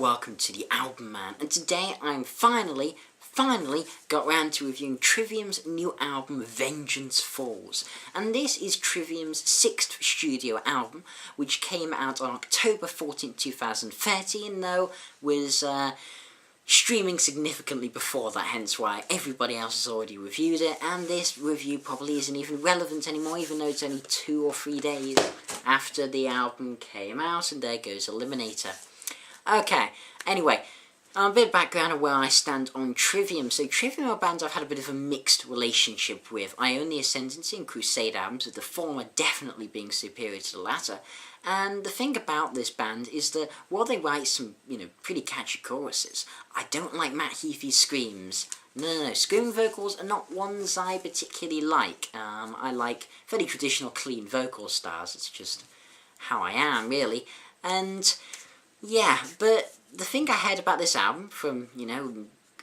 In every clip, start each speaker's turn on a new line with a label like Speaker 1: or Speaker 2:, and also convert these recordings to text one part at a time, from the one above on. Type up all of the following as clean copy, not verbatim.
Speaker 1: welcome to the Album Man, and today I'm finally got round to reviewing Trivium's new album, Vengeance Falls. And this is Trivium's 6th studio album, which came out on October 14, 2013, though was streaming significantly before that, hence why everybody else has already reviewed it, and this review probably isn't even relevant anymore, even though it's only 2 or 3 days after the album came out, and there goes Eliminator. Okay, anyway, a bit of background of where I stand on Trivium. So Trivium are a band I've had a bit of a mixed relationship with. I own the Ascendancy and Crusade albums, with the former definitely being superior to the latter. And the thing about this band is that while they write some, pretty catchy choruses, I don't like Matt Heafy's screams. No, screaming vocals are not ones I particularly like. I like fairly traditional, clean vocal styles. It's just how I am, really. And yeah, but the thing I heard about this album from,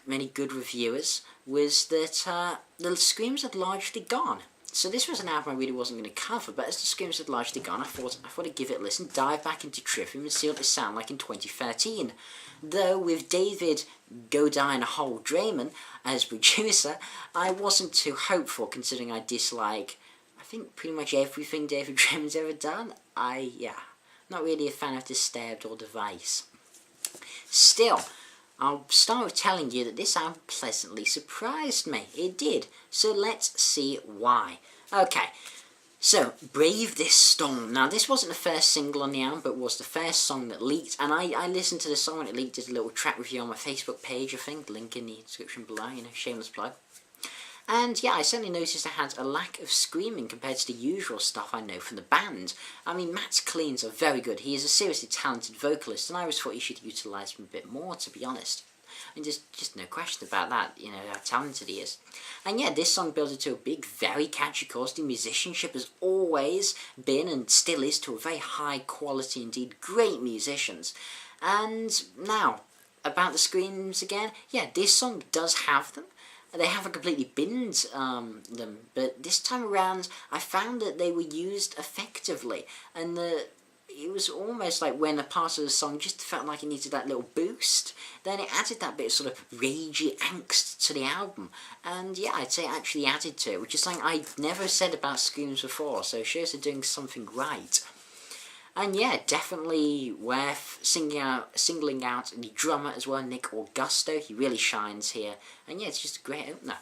Speaker 1: many good reviewers was that the screams had largely gone. So this was an album I really wasn't going to cover, but as the screams had largely gone, I thought I'd give it a listen, dive back into Trivium and see what they sound like in 2013. Though with David Go Die in a Hole Drayman as producer, I wasn't too hopeful, considering I dislike, I think, pretty much everything David Drayman's ever done. Not really a fan of Disturbed or Device. Still, I'll start with telling you that this album pleasantly surprised me. It did. So let's see why. Okay, so Brave This Storm. Now this wasn't the first single on the album, but was the first song that leaked, and I listened to the song when it leaked, did a little track review on my Facebook page, I think, link in the description below, shameless plug. And yeah, I certainly noticed it had a lack of screaming compared to the usual stuff I know from the band. I mean, Matt's cleans are very good. He is a seriously talented vocalist, and I always thought he should utilise him a bit more, to be honest. I mean, just no question about that, how talented he is. And yeah, this song builds into a big, very catchy chorus. The musicianship has always been, and still is, to a very high quality indeed. Great musicians. And now, about the screams again. Yeah, this song does have them. They haven't completely binned them, but this time around I found that they were used effectively, and it was almost like when a part of the song just felt like it needed that little boost, then it added that bit of sort of ragey angst to the album, and yeah, I'd say it actually added to it, which is something I never said about screams before, so it shows they're doing something right. And yeah, definitely worth singling out the drummer as well, Nick Augusto. He really shines here. And yeah, it's just a great opener.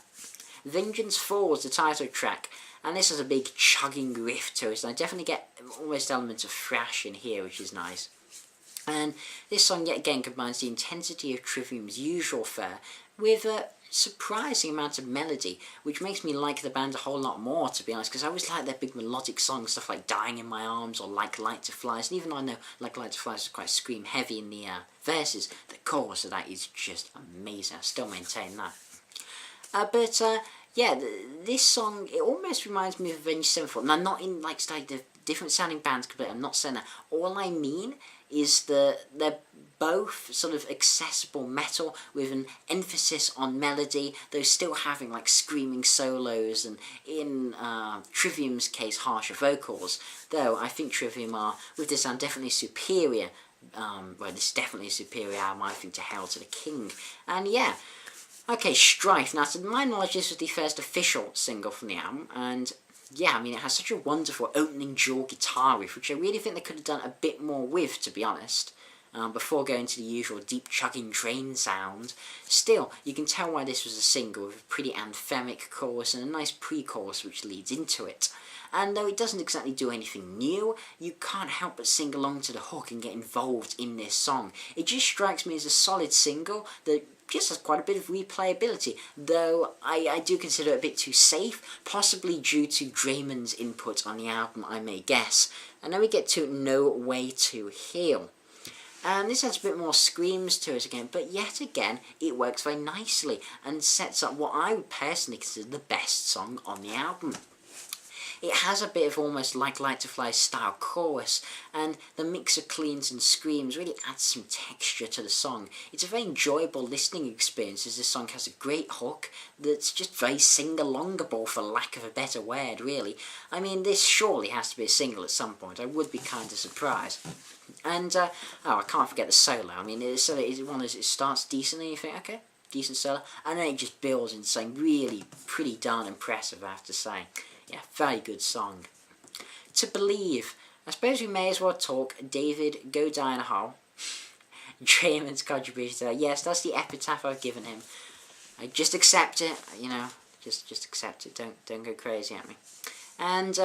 Speaker 1: Vengeance Falls, the title track. And this has a big chugging riff to it. And I definitely get almost elements of thrash in here, which is nice. And this song yet again combines the intensity of Trivium's usual fare with a surprising amount of melody, which makes me like the band a whole lot more, to be honest, because I always like their big melodic songs, stuff like Dying in My Arms or Like Light to Flies, and even though I know Like Light to Flies is quite scream heavy in the verses, the chorus of that is just amazing. I still maintain that. Yeah, this song, it almost reminds me of Avenged Sevenfold. Now, not in like the different sounding bands completely, I'm not saying that. All I mean is that they're both sort of accessible metal with an emphasis on melody, though still having like screaming solos and, in Trivium's case, harsher vocals. Though I think Trivium are, with this album, definitely superior. This is definitely a superior album, I think, to Hail to the King. And yeah, okay, Strife. Now, to my knowledge, this was the first official single from the album, and yeah, I mean, it has such a wonderful opening dual guitar riff, which I really think they could have done a bit more with, to be honest, before going to the usual deep chugging train sound. Still, you can tell why this was a single, with a pretty anthemic chorus and a nice pre-chorus which leads into it. And though it doesn't exactly do anything new, you can't help but sing along to the hook and get involved in this song. It just strikes me as a solid single that just has quite a bit of replayability, though I do consider it a bit too safe, possibly due to Drayman's input on the album, I may guess. And then we get to No Way to Heal. And this has a bit more screams to it again, but yet again, it works very nicely and sets up what I would personally consider the best song on the album. It has a bit of almost like Light to Fly style chorus, and the mix of cleans and screams really adds some texture to the song. It's a very enjoyable listening experience, as this song has a great hook that's just very sing-alongable, for lack of a better word, really. I mean, this surely has to be a single at some point. I would be kind of surprised. And, oh, I can't forget the solo. I mean, it's one of those, it starts decently, and you think, okay, decent solo, and then it just builds into something really pretty darn impressive, I have to say. Yeah, very good song. To Believe. I suppose we may as well talk David Go Die in a Hole. Draymond's contribution to that. Yes, that's the epitaph I've given him. I just accept it, you know, just accept it, don't go crazy at me. And,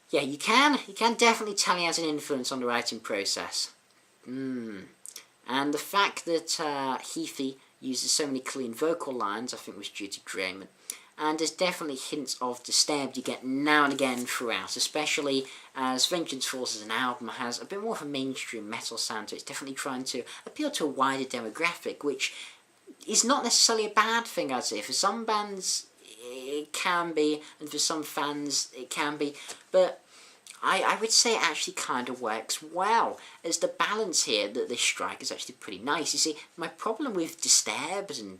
Speaker 1: yeah, you can definitely tell he has an influence on the writing process. And the fact that Heafy uses so many clean vocal lines, I think was due to Draymond. And there's definitely hints of Disturbed you get now and again throughout, especially as Vengeance Falls as an album has a bit more of a mainstream metal sound to it. It's definitely trying to appeal to a wider demographic, which is not necessarily a bad thing, I'd say. For some bands, it can be, and for some fans, it can be, but I would say it actually kind of works well, as the balance here that they strike is actually pretty nice. You see, my problem with Disturbed and,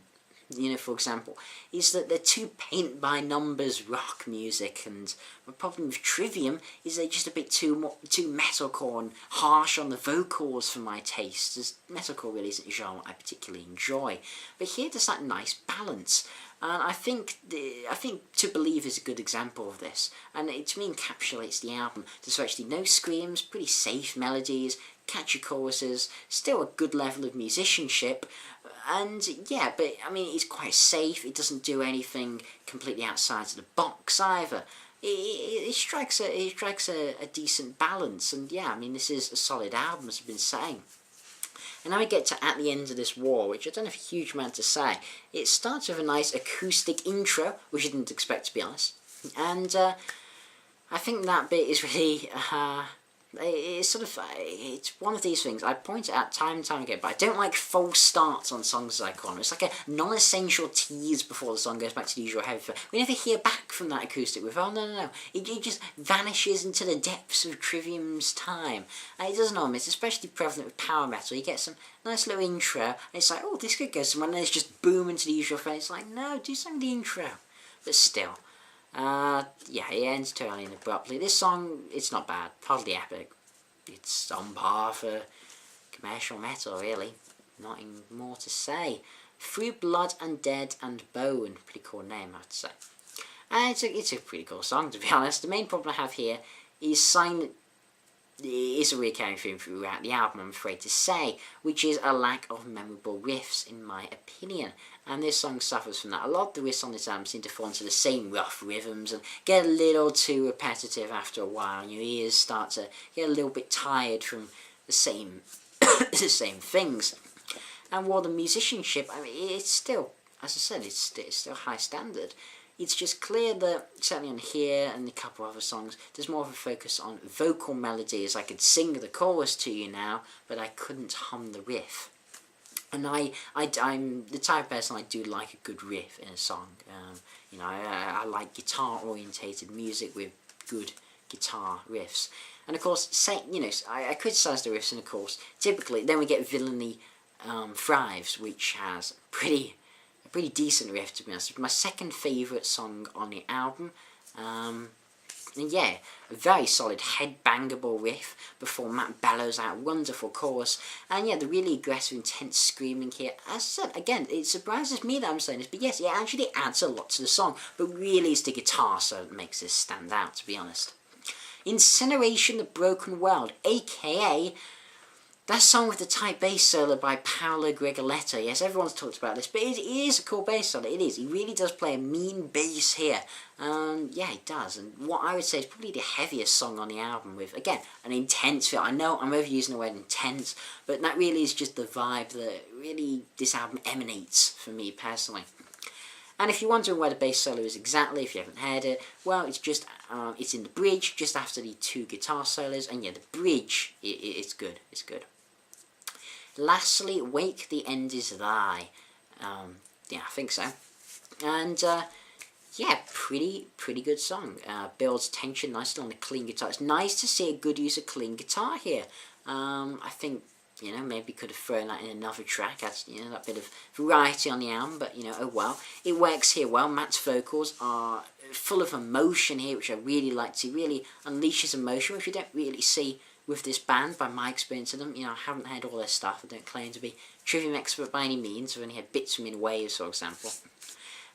Speaker 1: you know, for example, is that they're too paint-by-numbers rock music, and my problem with Trivium is they're just a bit too metalcore and harsh on the vocals for my taste, as metalcore really isn't a genre I particularly enjoy. But here there's that nice balance, and I think To Believe is a good example of this, and it to me encapsulates the album. There's actually no screams, pretty safe melodies, catchy choruses, still a good level of musicianship, and yeah, but I mean, it's quite safe. It doesn't do anything completely outside of the box either. It strikes a decent balance, and yeah, I mean, this is a solid album, as I've been saying. And now we get to At the End of This War, which I don't have a huge amount to say. It starts with a nice acoustic intro, which I didn't expect, to be honest, and I think that bit is really it's one of these things I point it out time and time again, but I don't like false starts on songs, as I call them. It's like a non-essential tease before the song goes back to the usual heavy feel. We never hear back from that acoustic riff. Oh, no. It just vanishes into the depths of Trivium's time. And it doesn't always, it's especially prevalent with power metal. You get some nice little intro, and it's like, oh, this could go somewhere, and then it's just boom into the usual thing. It's like, no, do something with the intro. But still. Yeah, it ends too early and abruptly. This song, it's not bad, hardly epic. It's on par for commercial metal, really. Nothing more to say. Through Blood and Dead and Bone, pretty cool name, I have to say. And it's a pretty cool song, to be honest. The main problem I have here is a recurring theme throughout the album, I'm afraid to say, which is a lack of memorable riffs, in my opinion. And this song suffers from that. A lot of the riffs on this album seem to fall into the same rough rhythms and get a little too repetitive after a while, and your ears start to get a little bit tired from the same the same things. And while the musicianship, I mean, it's still, as I said, it's still high standard. It's just clear that, certainly on here and a couple other songs, there's more of a focus on vocal melodies. I could sing the chorus to you now, but I couldn't hum the riff. And I'm the type of person, I do like a good riff in a song. You know, I like guitar-orientated music with good guitar riffs. And of course, I criticise the riffs, and of course, typically, then we get Villainy Thrives, which has a pretty decent riff, to be honest. It's my second favourite song on the album. And yeah, a very solid head-bangable riff before Matt bellows out a wonderful chorus. And yeah, the really aggressive, intense screaming here. As I said, again, it surprises me that I'm saying this, but yes, it actually adds a lot to the song. But really, it's the guitar so that makes this stand out, to be honest. Incineration, The Broken World, a.k.a. that song with the tight bass solo by Paolo Gregoletto. Yes, everyone's talked about this, but it is a cool bass solo. It is. He really does play a mean bass here. Yeah, he does. And what I would say is probably the heaviest song on the album, with, again, an intense feel. I know I'm overusing the word intense, but that really is just the vibe that really this album emanates for me personally. And if you're wondering where the bass solo is exactly, if you haven't heard it, well, it's just, it's in the bridge, just after the two guitar solos, and yeah, the bridge, it's good, it's good. Lastly, Wake, The End Is Nigh. Yeah, I think so. And, yeah, pretty good song. Builds tension nicely on the clean guitar. It's nice to see a good use of clean guitar here. I think, you know, maybe could have thrown that in another track, that's, you know, that bit of variety on the album, but, you know, oh well. It works here well. Matt's vocals are full of emotion here, which I really like to see. Really unleashes emotion, which you don't really see with this band by my experience of them. You know, I haven't heard all their stuff. I don't claim to be Trivium expert by any means. I've only had bits from in Waves, for example.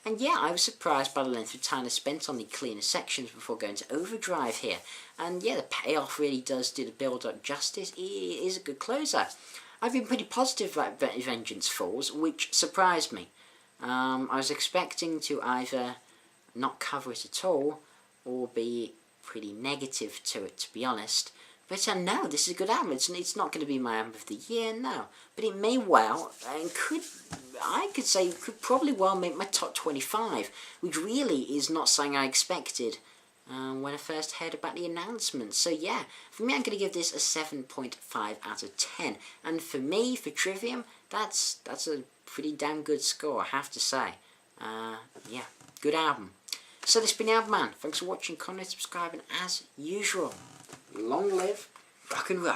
Speaker 1: And yeah, I was surprised by the length of time I spent on the cleaner sections before going to Overdrive here. And yeah, the payoff really does do the build-up justice. It is a good closer. I've been pretty positive about Vengeance Falls, which surprised me. I was expecting to either not cover it at all, or be pretty negative to it, to be honest. But no, this is a good album. It's not going to be my album of the year, no. But it may well, and could probably well make my top 25, which really is not something I expected when I first heard about the announcement. So yeah, for me I'm going to give this a 7.5 out of 10. And for me, for Trivium, that's a pretty damn good score, I have to say. Yeah, good album. So this has been the Album Man. Thanks for watching, comment, subscribe, and as usual, long live rock and roll.